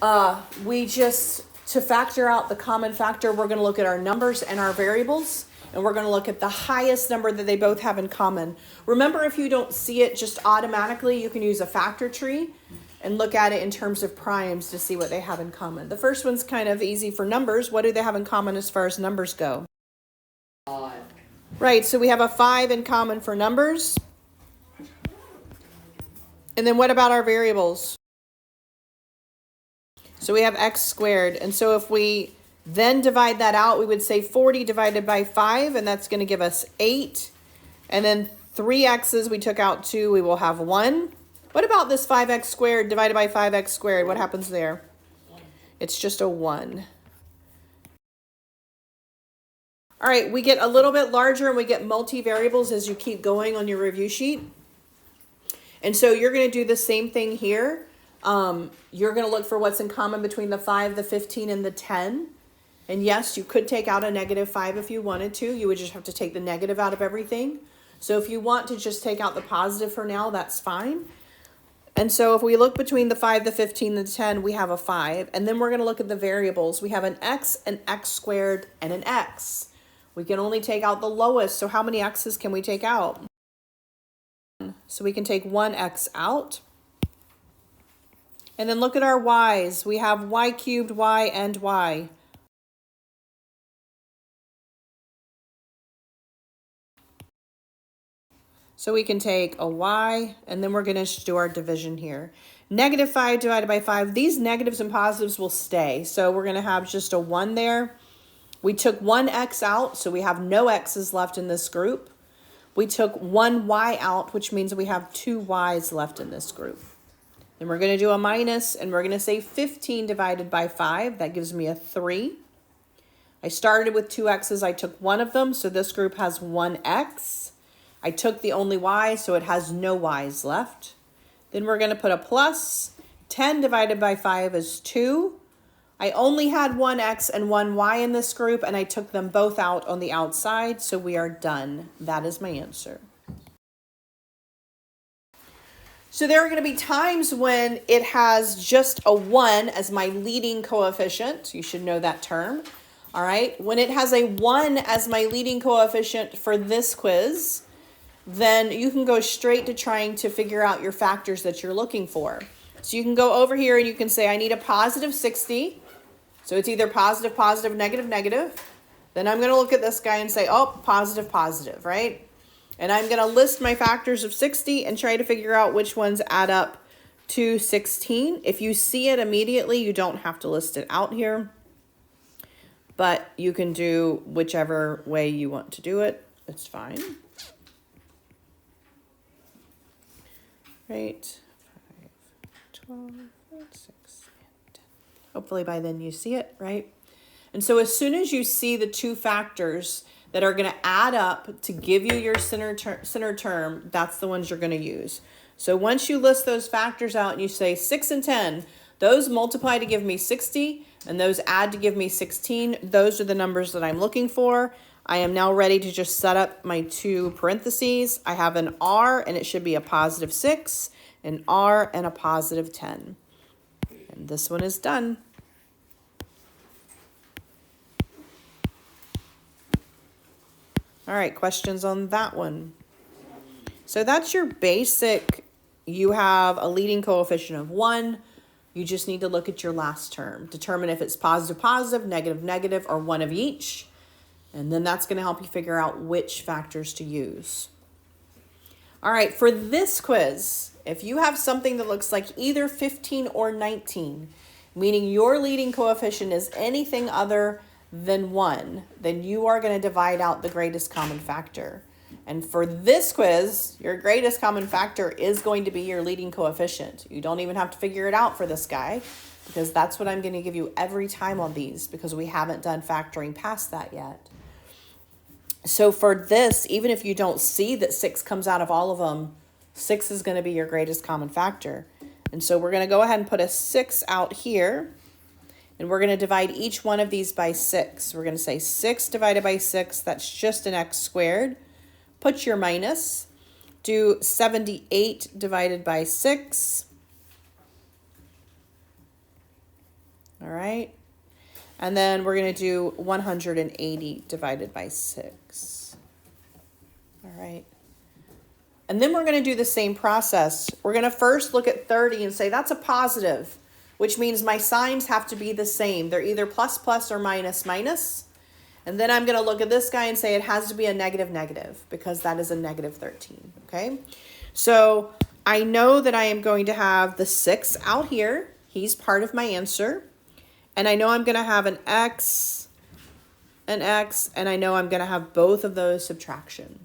To factor out the common factor, we're going to look at our numbers and our variables, and we're going to look at the highest number that they both have in common. Remember, if you don't see it just automatically, you can use a factor tree and look at it in terms of primes to see what they have in common. The first one's kind of easy for numbers. What do they have in common as far as numbers go? 5. Right, so we have a 5 in common for numbers. And then what about our variables? So we have x squared. And so if we then divide that out, we would say 40 divided by 5, and that's going to give us 8. And then 3 x's, we took out 2, we will have 1. What about this 5x squared divided by 5x squared? What happens there? It's just a 1. All right, we get a little bit larger and we get multi-variables as you keep going on your review sheet. And so you're going to do the same thing here. You're going to look for what's in common between the 5, the 15, and the 10. And yes, you could take out a -5 if you wanted to. You would just have to take the negative out of everything. So if you want to just take out the positive for now, that's fine. And so if we look between the 5, the 15, and the 10, we have a 5. And then we're going to look at the variables. We have an x squared, and an x. We can only take out the lowest. So how many x's can we take out? So we can take 1 x out. And then look at our y's. We have y cubed, y, and y. So we can take a y, and then we're going to do our division here. -5 divided by 5. These negatives and positives will stay. So we're going to have just a 1 there. We took 1 x out, so we have no x's left in this group. We took 1 y out, which means we have 2 y's left in this group. Then we're going to do a minus, and we're going to say 15 divided by 5. That gives me a 3. I started with 2 x's. I took one of them, so this group has 1 x. I took the only y, so it has no y's left. Then we're going to put a plus. 10 divided by 5 is 2. I only had 1 x and 1 y in this group, and I took them both out on the outside, so we are done. That is my answer. So there are going to be times when it has just a 1 as my leading coefficient. You should know that term. All right. When it has a 1 as my leading coefficient for this quiz, then you can go straight to trying to figure out your factors that you're looking for. So you can go over here and you can say, I need a positive 60. So it's either positive, positive, negative, negative. Then I'm going to look at this guy and say, oh, positive, positive, right? And I'm going to list my factors of 60 and try to figure out which ones add up to 16. If you see it immediately, you don't have to list it out here. But you can do whichever way you want to do it. It's fine. Right. 5, 12, 6, and 10. Hopefully by then you see it, right? And so as soon as you see the two factors that are going to add up to give you your center term, that's the ones you're going to use. So once you list those factors out and you say 6 and 10, those multiply to give me 60 and those add to give me 16. Those are the numbers that I'm looking for. I am now ready to just set up my two parentheses. I have an R and it should be a positive 6, an R and a positive 10. And this one is done. All right, questions on that one? So that's your basic. You have a leading coefficient of 1. You just need to look at your last term. Determine if it's positive, positive, negative, negative, or one of each. And then that's going to help you figure out which factors to use. All right, for this quiz, if you have something that looks like either 15 or 19, meaning your leading coefficient is anything other than 1, then you are going to divide out the greatest common factor. And for this quiz, your greatest common factor is going to be your leading coefficient. You don't even have to figure it out for this guy, because that's what I'm going to give you every time on these, because we haven't done factoring past that yet. So for this, even if you don't see that 6 comes out of all of them, 6 is going to be your greatest common factor. And so we're going to go ahead and put a 6 out here. And we're going to divide each one of these by 6. We're going to say 6 divided by 6, that's just an x squared. Put your minus. Do 78 divided by 6. All right. And then we're going to do 180 divided by 6. All right. And then we're going to do the same process. We're going to first look at 30 and say that's a positive, which means my signs have to be the same. They're either plus, plus, or minus, minus. And then I'm going to look at this guy and say it has to be a negative, negative, because that is a negative 13. Okay. So I know that I am going to have the 6 out here. He's part of my answer. And I know I'm going to have an X, and I know I'm going to have both of those subtraction.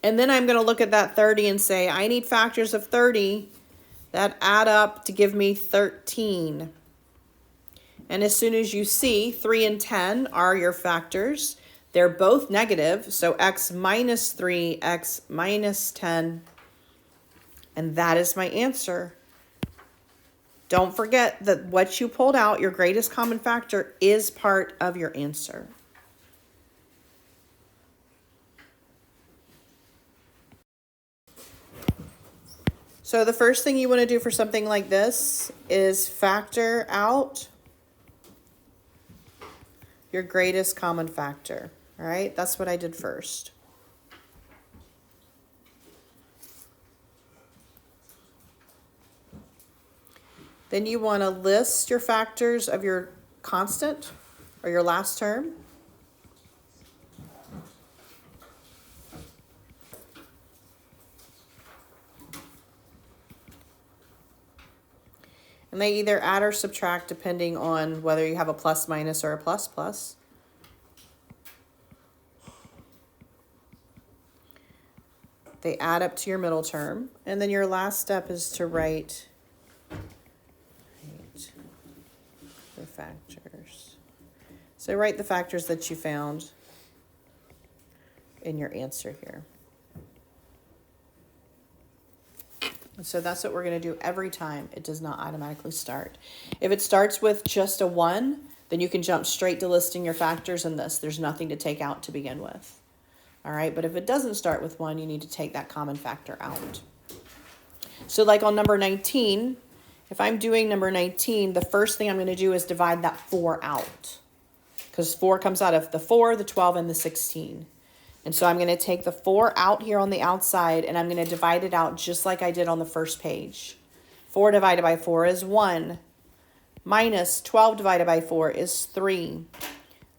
And then I'm going to look at that 30 and say, I need factors of 30 that add up to give me 13. And as soon as you see 3 and 10 are your factors, they're both negative. So x minus 3, x minus 10. And that is my answer. Don't forget that what you pulled out, your greatest common factor, is part of your answer. So the first thing you want to do for something like this is factor out your greatest common factor. All right, that's what I did first. Then you want to list your factors of your constant or your last term. And they either add or subtract depending on whether you have a plus minus or a plus plus. They add up to your middle term. And then your last step is to write the factors. So write the factors that you found in your answer here. So that's what we're going to do every time. It does not automatically start. If it starts with just a 1, then you can jump straight to listing your factors in this. There's nothing to take out to begin with. All right, but if it doesn't start with 1, you need to take that common factor out. So like on number 19, if I'm doing number 19, the first thing I'm going to do is divide that 4 out. Because 4 comes out of the 4, the 12, and the 16. And so I'm going to take the 4 out here on the outside, and I'm going to divide it out just like I did on the first page. 4 divided by 4 is 1. Minus 12 divided by 4 is 3.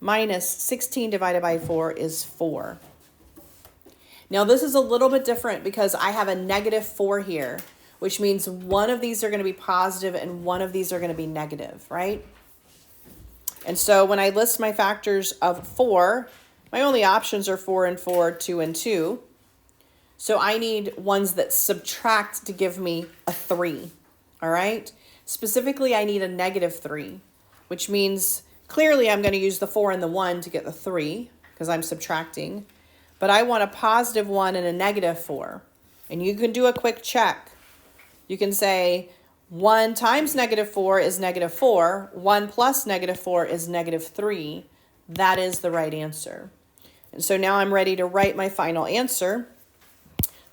Minus 16 divided by 4 is 4. Now this is a little bit different because I have a negative 4 here, which means one of these are going to be positive and one of these are going to be negative, right? And so when I list my factors of 4, my only options are 4 and 4, 2 and 2. So I need ones that subtract to give me a 3, all right? Specifically, I need a negative 3, which means clearly I'm going to use the 4 and the 1 to get the 3 because I'm subtracting. But I want a positive 1 and a negative 4. And you can do a quick check. You can say 1 times negative 4 is negative 4. 1 plus negative 4 is negative 3. That is the right answer. And so now I'm ready to write my final answer.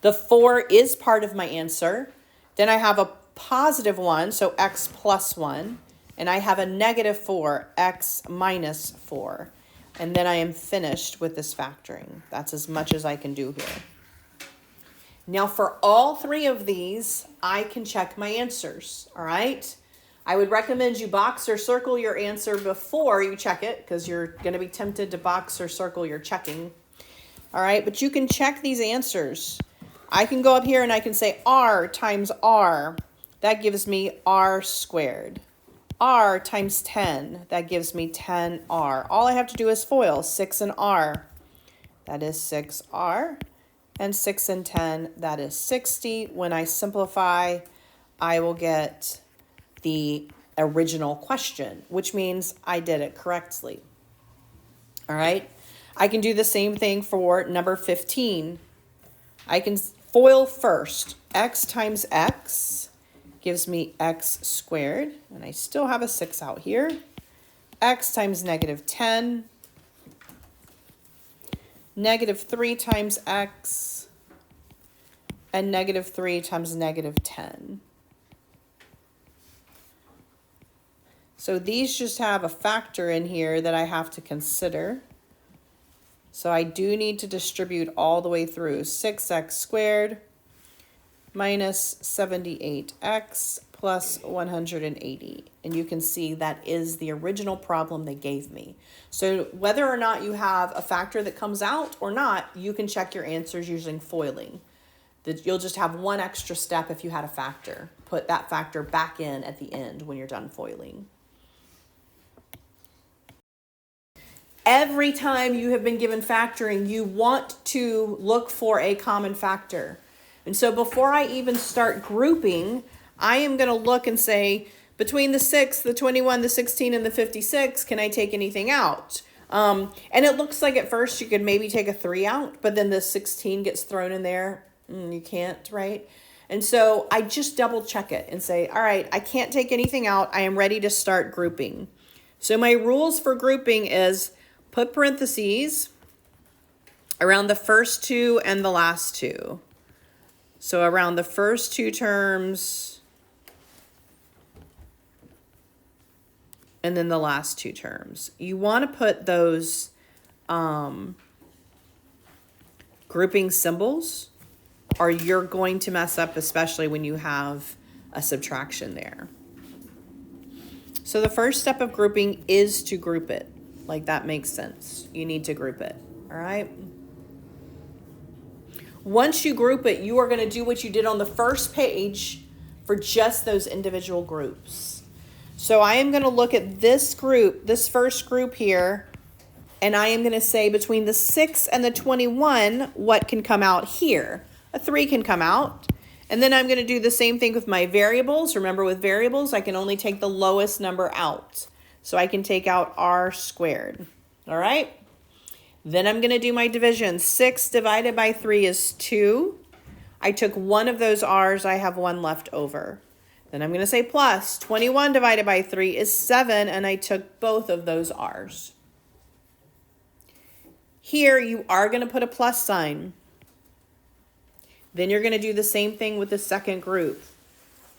The 4 is part of my answer. Then I have a positive 1, so x plus 1. And I have a negative 4, x minus 4. And then I am finished with this factoring. That's as much as I can do here. Now for all 3 of these, I can check my answers, all right? I would recommend you box or circle your answer before you check it because you're going to be tempted to box or circle your checking. All right, but you can check these answers. I can go up here and I can say r times r. That gives me r squared. R times 10. That gives me 10r. All I have to do is FOIL 6 and r. That is 6r. And 6 and 10, that is 60. When I simplify, I will get the original question, which means I did it correctly. All right. I can do the same thing for number 15. I can FOIL first. X times x gives me x squared. And I still have a 6 out here. X times negative 10. Negative 3 times x. And negative 3 times negative 10. So these just have a factor in here that I have to consider. So I do need to distribute all the way through. 6x squared minus 78x plus 180. And you can see that is the original problem they gave me. So whether or not you have a factor that comes out or not, you can check your answers using foiling. You'll just have one extra step if you had a factor. Put that factor back in at the end when you're done foiling. Every time you have been given factoring, you want to look for a common factor. And so before I even start grouping, I am going to look and say, between the 6, the 21, the 16, and the 56, can I take anything out? And it looks like at first you could maybe take a 3 out, but then the 16 gets thrown in there. You can't, right? And so I just double check it and say, all right, I can't take anything out. I am ready to start grouping. So my rules for grouping is put parentheses around the first 2 and the last 2. So around the first 2 terms and then the last 2 terms. You want to put those grouping symbols or you're going to mess up, especially when you have a subtraction there. So the first step of grouping is to group it. Like that makes sense. You need to group it, all right? Once you group it, you are going to do what you did on the first page for just those individual groups. So I am going to look at this group, this first group here, and I am going to say between the 6 and the 21, what can come out here? A 3 can come out. And then I'm going to do the same thing with my variables. Remember, with variables, I can only take the lowest number out. So I can take out r squared. All right? Then I'm going to do my division. 6 divided by 3 is 2. I took one of those r's. I have one left over. Then I'm going to say plus. 21 divided by 3 is 7, and I took both of those r's. Here, you are going to put a plus sign. Then you're going to do the same thing with the second group.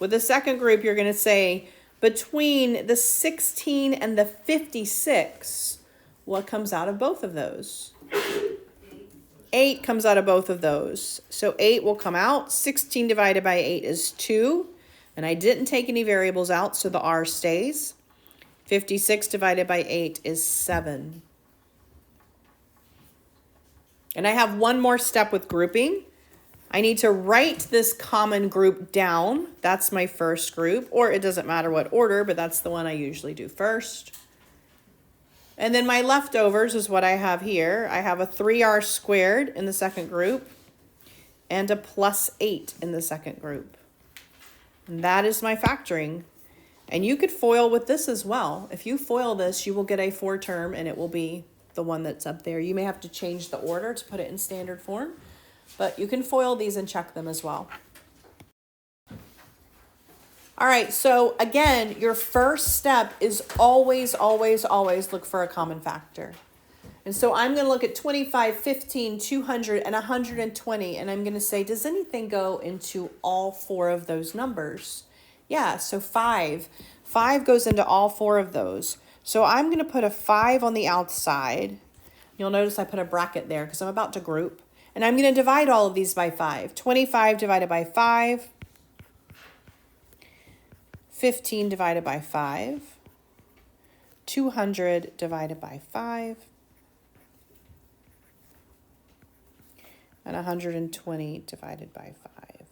With the second group, you're going to say, between the 16 and the 56, what comes out of both of those? 8 comes out of both of those. So 8 will come out. 16 divided by 8 is 2. And I didn't take any variables out, so the r stays. 56 divided by 8 is 7. And I have one more step with grouping. I need to write this common group down. That's my first group, or it doesn't matter what order, but that's the one I usually do first. And then my leftovers is what I have here. I have a 3r squared in the second group and a plus 8 in the second group. And that is my factoring. And you could foil with this as well. If you foil this, you will get a 4 term and it will be the one that's up there. You may have to change the order to put it in standard form. But you can foil these and check them as well. All right, so again, your first step is always, always, always look for a common factor. And so I'm going to look at 25, 15, 200, and 120, and I'm going to say, does anything go into all 4 of those numbers? Yeah, so 5. 5 goes into all 4 of those. So I'm going to put a 5 on the outside. You'll notice I put a bracket there because I'm about to group. And I'm going to divide all of these by 5. 25 divided by 5. 15 divided by 5. 200 divided by 5. And 120 divided by 5.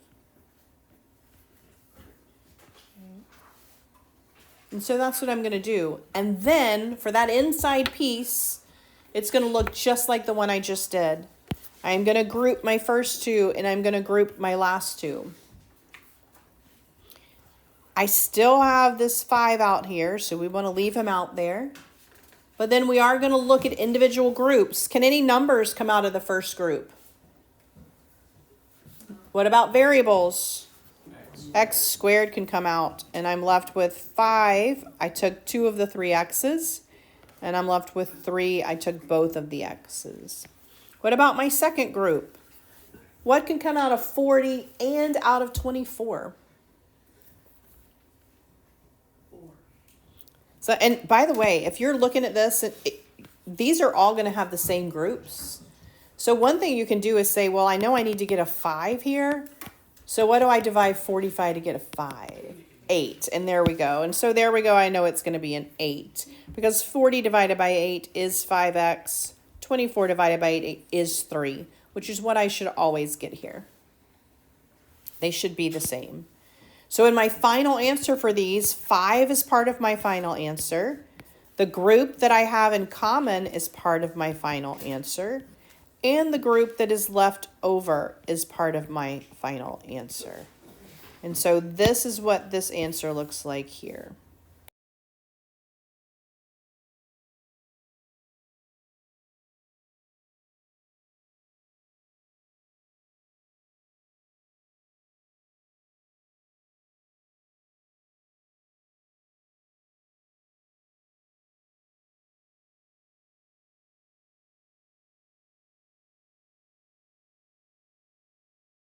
And so that's what I'm going to do. And then for that inside piece, it's going to look just like the one I just did. I'm going to group my first 2 and I'm going to group my last 2. I still have this 5 out here, so we want to leave him out there. But then we are going to look at individual groups. Can any numbers come out of the first group? What about variables? X squared can come out, and I'm left with 5. I took 2 of the 3 x's, and I'm left with 3. I took both of the x's. What about my second group? What can come out of 40 and out of 24? So, and by the way, if you're looking at this, these are all going to have the same groups. So one thing you can do is say, well, I know I need to get a 5 here. So what do I divide 45 to get a 5? 8. And there we go. And so there we go. I know it's going to be an 8. Because 40 divided by 8 is 5x. 24 divided by 8 is 3. Which is what I should always get here. They should be the same. So in my final answer for these, 5 is part of my final answer. The group that I have in common is part of my final answer. And the group that is left over is part of my final answer. And so this is what this answer looks like here.